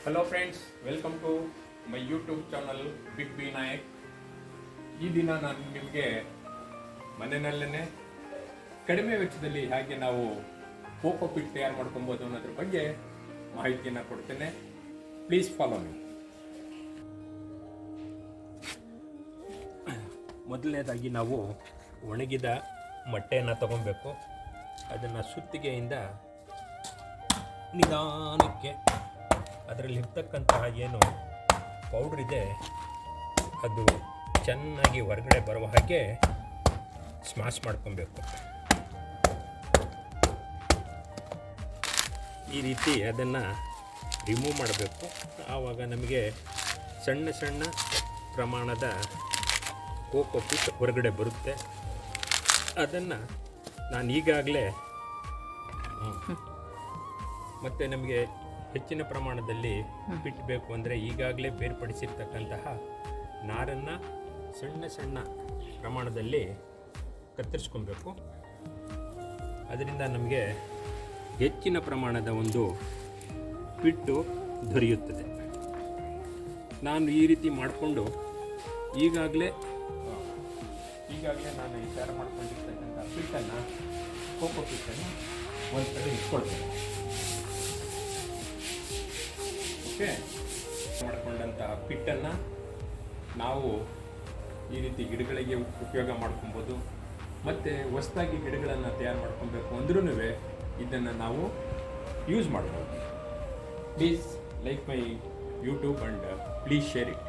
Hello friends, welcome to my YouTube channel big B Nayak. ಈ ದಿನ ನಾನು ನಿಮಗೆ ಮನೆಯಲ್ಲೇ ಕಡಿಮೆ ವೆಚ್ಚದಲ್ಲಿ ಹೇಗೆ ನಾವು ಕೋಕೋಪೀಟ್ ತಯಾರು ಮಾಡ್ಕೊಬೋದು ಅನ್ನೋದ್ರ ಬಗ್ಗೆ ಮಾಹಿತಿಯನ್ನು ಕೊಡ್ತೇನೆ. Please follow me. ಮೊದಲನೇದಾಗಿ ನಾವು ಒಣಗಿದ ಮೊಟ್ಟೆಯನ್ನು ತಗೊಬೇಕು. ಅದನ್ನು ಸುತ್ತಿಗೆಯಿಂದ ನಿಧಾನಕ್ಕೆ ಅದರಲ್ಲಿರ್ತಕ್ಕಂತಹ ಏನು ಪೌಡ್ರ್ ಇದೆ ಅದು ಚೆನ್ನಾಗಿ ಹೊರಗಡೆ ಬರುವ ಹಾಗೆ ಸ್ಮ್ಯಾಶ್ ಮಾಡ್ಕೊಬೇಕು. ಈ ರೀತಿ ಅದನ್ನು ರಿಮೂವ್ ಮಾಡಬೇಕು. ಆವಾಗ ನಮಗೆ ಸಣ್ಣ ಸಣ್ಣ ಪ್ರಮಾಣದ ಕೋಕೋಪೀಟ್ ಹೊರಗಡೆ ಬರುತ್ತೆ. ಅದನ್ನು ನಾನು ಈಗಾಗಲೇ ಮತ್ತು ನಮಗೆ ಹೆಚ್ಚಿನ ಪ್ರಮಾಣದಲ್ಲಿ ಪಿಟ್ ಬೇಕು ಅಂದರೆ ಈಗಾಗಲೇ ಬೇರ್ಪಡಿಸಿರ್ತಕ್ಕಂತಹ ನಾರನ್ನು ಸಣ್ಣ ಸಣ್ಣ ಪ್ರಮಾಣದಲ್ಲಿ ಕತ್ತರಿಸ್ಕೊಬೇಕು. ಅದರಿಂದ ನಮಗೆ ಹೆಚ್ಚಿನ ಪ್ರಮಾಣದ ಒಂದು ಪಿಟ್ಟು ದೊರೆಯುತ್ತದೆ. ನಾನು ಈ ರೀತಿ ಮಾಡಿಕೊಂಡು ಈಗಾಗಲೇ ನಾನು ಈ ಥರ ಮಾಡ್ಕೊಂಡಿರ್ತಕ್ಕಂಥ ಪಿಟ್ಟನ್ನು ಕೋಕೋಪೀಟನ್ನು ಒಂದು ಕಡೆ ಇಟ್ಕೊಳ್ತೇನೆ. ಓಕೆ, ಮಾಡಿಕೊಂಡಂತಹ ಪಿಟ್ಟನ್ನು ನಾವು ಈ ರೀತಿ ಗಿಡಗಳಿಗೆ ಉಪಯೋಗ ಮಾಡ್ಕೊಬೋದು. ಮತ್ತು ಹೊಸದಾಗಿ ಗಿಡಗಳನ್ನು ತಯಾರು ಮಾಡ್ಕೊಬೇಕು ಅಂದ್ರೂ ಇದನ್ನು ನಾವು ಯೂಸ್ ಮಾಡ್ಬೋದು. Please like my YouTube and please share it.